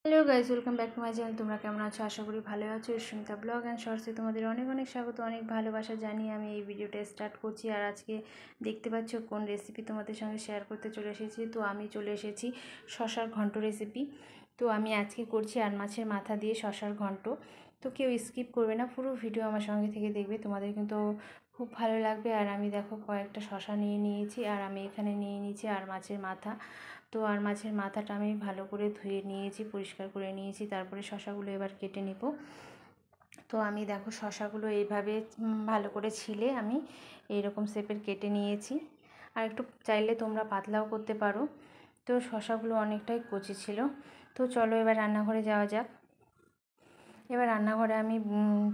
Hello guys, welcome back to my channel. তোমরা কেমন আছো? আশা করি ভালো আছো। সুমিতা ব্লগ অ্যান্ড শর্টসে তোমাদের অনেক অনেক স্বাগত, অনেক ভালোবাসা জানিয়ে আমি এই ভিডিওটা স্টার্ট করছি। আর আজকে দেখতে পাচ্ছ কোন রেসিপি তোমাদের সঙ্গে শেয়ার করতে চলে এসেছি। তো আমি চলে এসেছি শশার ঘন্ট রেসিপি। তো আমি আজকে করছি আর মাছের মাথা দিয়ে শশার ঘন্ট। তো কেউ স্কিপ করবে না, পুরো ভিডিও আমার সঙ্গে থেকে দেখবে, তোমাদের কিন্তু খুব ভালো লাগবে। আর আমি দেখো কয়েকটা শশা নিয়ে নিয়েছি, আর আমি এখানে নিয়ে নিয়েছি আর মাছের মাথা। তো আর মাছের মাথাটা আমি ভালো করে ধুয়ে নিয়েছি, পরিষ্কার করে নিয়েছি। তারপরে শশাগুলো এবার কেটে নেব। তো আমি দেখো শশাগুলো এইভাবে ভালো করে ছিলে আমি এইরকম শেপের কেটে নিয়েছি। আর একটু চাইলে তোমরা পাতলাও করতে পারো। তো শশাগুলো অনেকটাই কচি ছিল। তো চলো এবার রান্নাঘরে যাওয়া যাক। এবার রান্নাঘরে আমি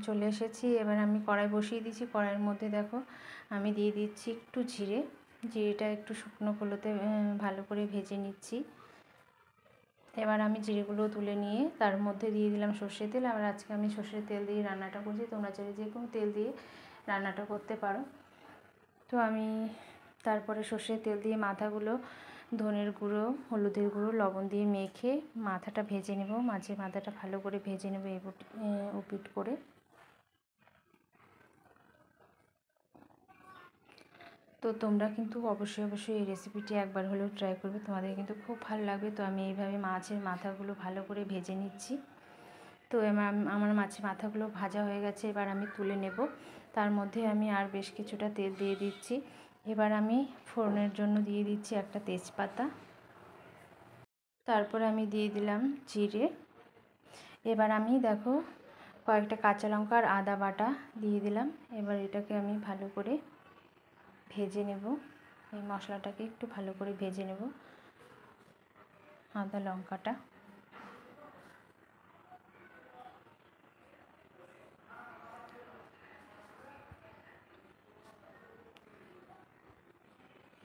চলে এসেছি। এবার আমি কড়াই বসিয়ে দিয়েছি। কড়াইয়ের মধ্যে দেখো আমি দিয়ে দিচ্ছি একটু জিরে। জিরেটা একটু শুকনো কলোতে ভালো করে ভেজে নিচ্ছি। এবার আমি জিরেগুলো তুলে নিয়ে তার মধ্যে দিয়ে দিলাম সর্ষের তেল। আবার আজকে আমি সর্ষের তেল দিয়ে রান্নাটা করছি, তোমরা চাইলে যে কোনো তেল দিয়ে রান্নাটা করতে পারো। তো আমি তারপরে সর্ষের তেল দিয়ে মাথাগুলো ধনের গুঁড়ো, হলুদের গুঁড়ো, লবণ দিয়ে মেখে মাথাটা ভেজে নেব। মাছের মাথাটা ভালো করে ভেজে নেব এপিট করে। তো তোমরা কিন্তু অবশ্যই এই রেসিপিটি একবার হলেও ট্রাই করবে, তোমাদের কিন্তু খুব ভালো লাগবে। তো আমি এইভাবে মাছের মাথাগুলো ভালো করে ভেজে নিচ্ছি। তো আমার মাছের মাথাগুলো ভাজা হয়ে গেছে, এবার আমি তুলে নেব। তার মধ্যে আমি আর বেশ কিছুটা তেল দিয়ে দিচ্ছি। এবার আমি ফোড়নের জন্য দিয়ে দিচ্ছি একটা তেজপাতা। তারপরে আমি দিয়ে দিলাম জিরে। এবার আমি দেখো কয়েকটা কাঁচা লঙ্কা আর আদা বাটা দিয়ে দিলাম। এবার এটাকে আমি ভালো করে ভেজে নেব। এই মশলাটাকে একটু ভালো করে ভেজে নেব, আদা লঙ্কাটা।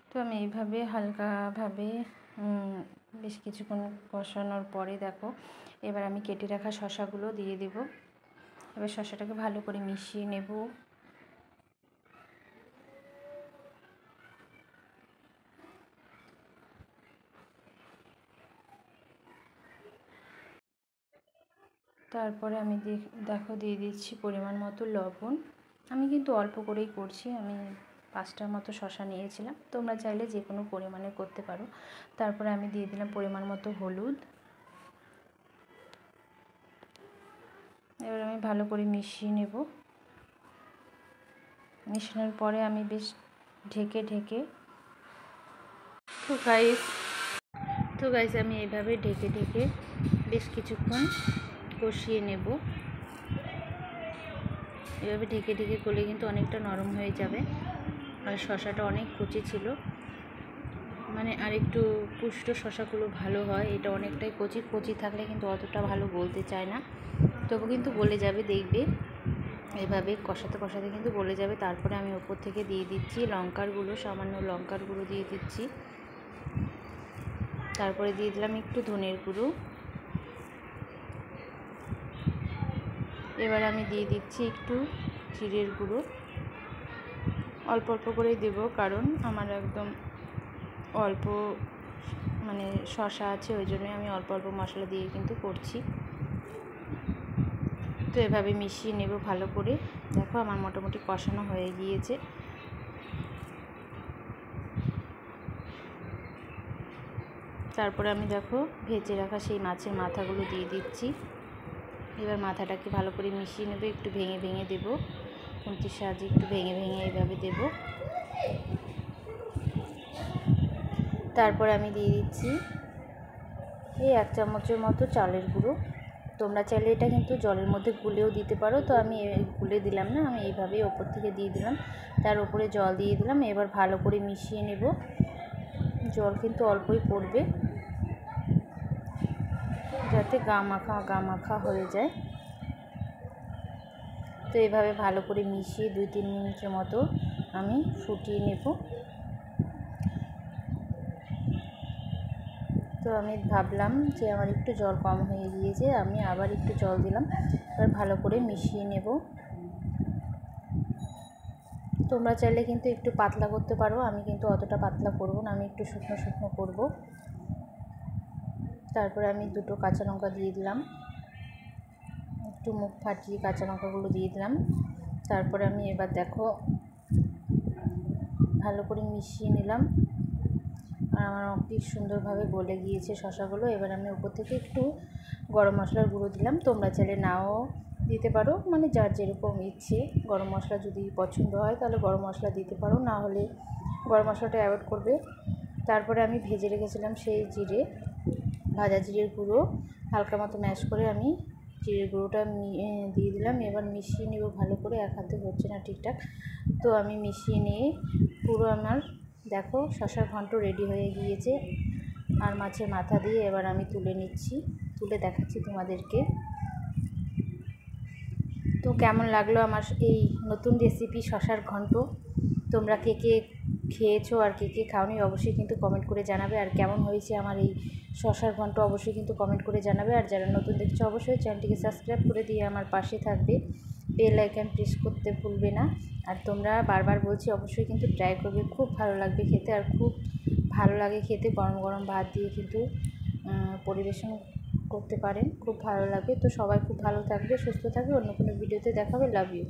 তো আমি এইভাবে হালকাভাবে বেশ কিছুক্ষণ কষানোর পরে দেখো এবার আমি কেটে রাখা শশাগুলো দিয়ে দেব। এবার শশাটাকে ভালো করে মিশিয়ে নেব। তারপরে আমি দেখো দিয়ে দিচ্ছি পরিমাণ মতো লবণ। আমি কিন্তু অল্প করেই করছি, আমি 5টার মতো শশা নিয়েছিলাম, তোমরা চাইলে যে কোনো পরিমাণে করতে পারো। তারপরে আমি দিয়ে দিলাম পরিমাণ মতো হলুদ। এবার আমি ভালো করে মিশিয়ে নেব। মিশানোর পরে আমি বেশ ঢেকে তো গাইস আমি এইভাবে ঢেকে বেশ কিছুক্ষণ কষিয়ে নেব। এভাবে ঢেকে করলে কিন্তু অনেকটা নরম হয়ে যাবে। আর শশাটা অনেক কচি ছিল, মানে আর একটু পুষ্ট শশাগুলো ভালো হয়। এটা অনেকটাই কচি থাকলে কিন্তু অতটা ভালো গলতে চায় না, তবু কিন্তু গলে যাবে, দেখবে এভাবে কষাতে কিন্তু গলে যাবে। তারপরে আমি ওপর থেকে দিয়ে দিচ্ছি লঙ্কার গুঁড়ো, সামান্য লঙ্কার গুঁড়ো দিয়ে দিচ্ছি। তারপরে দিয়ে দিলাম একটু ধনের গুঁড়ো। এবার আমি দিয়ে দিচ্ছি একটু জিরের গুঁড়ো। অল্প করেই দেবো, কারণ আমার একদম অল্প মানে শশা আছে, ওই জন্যই আমি অল্প মশলা দিয়ে কিন্তু করছি। তো এভাবে মিশিয়ে নেব ভালো করে। দেখো আমার মোটামুটি কষানো হয়ে গিয়েছে। তারপরে আমি দেখো ভেজে রাখা সেই মাছের মাথাগুলো দিয়ে দিচ্ছি। এবার মাথাটাকে ভালো করে মিশিয়ে নেব, একটু ভেঙে দেবো, খুন্তির সাহায্যে একটু ভেঙে এইভাবে দেব। তারপর আমি দিয়ে দিচ্ছি এই 1 চামচের মতো চালের গুঁড়ো। তোমরা চাইলে এটা কিন্তু জলের মধ্যে গুলেও দিতে পারো, তো আমি গুলে দিলাম না, আমি এইভাবেই ওপর থেকে দিয়ে দিলাম। তার উপরে জল দিয়ে দিলাম। এবার ভালো করে মিশিয়ে নেব। জল কিন্তু অল্পই পড়বে, যাতে গা মাখা হয়ে যায়। তো এইভাবে ভালো করে মিশিয়ে 2-3 মিনিটের মতো আমি ফুটিয়ে নেব। তো আমি ভাবলাম যে আমার একটু জল কম হয়ে গিয়েছে, আমি আবার একটু জল দিলাম। এবার ভালো করে মিশিয়ে নেব। তোমরা চাইলে কিন্তু একটু পাতলা করতে পারো, আমি কিন্তু অতটা পাতলা করব না, আমি একটু শুকনো করব। তারপরে আমি দুটো কাঁচা লঙ্কা দিয়ে দিলাম, একটু মুখ ফাটিয়ে কাঁচা লঙ্কাগুলো দিয়ে দিলাম। তারপরে আমি এবার দেখো ভালো করে মিশিয়ে নিলাম, আর আমার কি সুন্দরভাবে গলে গিয়েছে শসাগুলো। এবার আমি উপর থেকে একটু গরম মশলার গুঁড়ো দিলাম, তোমরা চাইলে নাও দিতে পারো, মানে যার যেরকম ইচ্ছে। গরম মশলা যদি পছন্দ হয় তাহলে গরম মশলা দিতে পারো, না হলে গরম মশলাটা অ্যাভয়েড করবে। তারপরে আমি ভেজে রেখেছিলাম সেই ভাজা জিরের গুঁড়ো হালকা মতো ম্যাশ করে আমি জিরের গুঁড়োটা দিয়ে দিলাম। এবার মিশিয়ে নেব ভালো করে, এক হাতে হচ্ছে না ঠিকঠাক, তো আমি মিশিয়ে নিয়ে পুরো আমার দেখো শসার ঘন্ট রেডি হয়ে গিয়েছে। আর মাছের মাথা দিয়ে এবার আমি তুলে নিচ্ছি, তুলে দেখাচ্ছি তোমাদেরকে। তো কেমন লাগলো আমার এই নতুন রেসিপি শসার ঘন্ট, তোমরা কে কে খেয়েছো আর কে কে খাওনি অবশ্যই কিন্তু কমেন্ট করে জানাবে। আর কেমন হয়েছে আমার এই শসার ঘন্ট অবশ্যই কিন্তু কমেন্ট করে জানাবে। আর যারা নতুন দেখছো অবশ্যই চ্যানেলটিকে সাবস্ক্রাইব করে দিয়ে আমার পাশে থাকবে, বেল আইকন প্রেস করতে ভুলবে না। আর তোমরা বারবার বলছি অবশ্যই কিন্তু ট্রাই করবে, খুব ভালো লাগবে খেতে। আর খুব ভালো লাগে খেতে, গরম গরম ভাত দিয়ে কিন্তু পরিবেশন করতে পারেন, খুব ভালো লাগবে। তো সবাই খুব ভালো থাকবে, সুস্থ থাকবে, অন্য কোনো ভিডিওতে দেখাবে। Love you.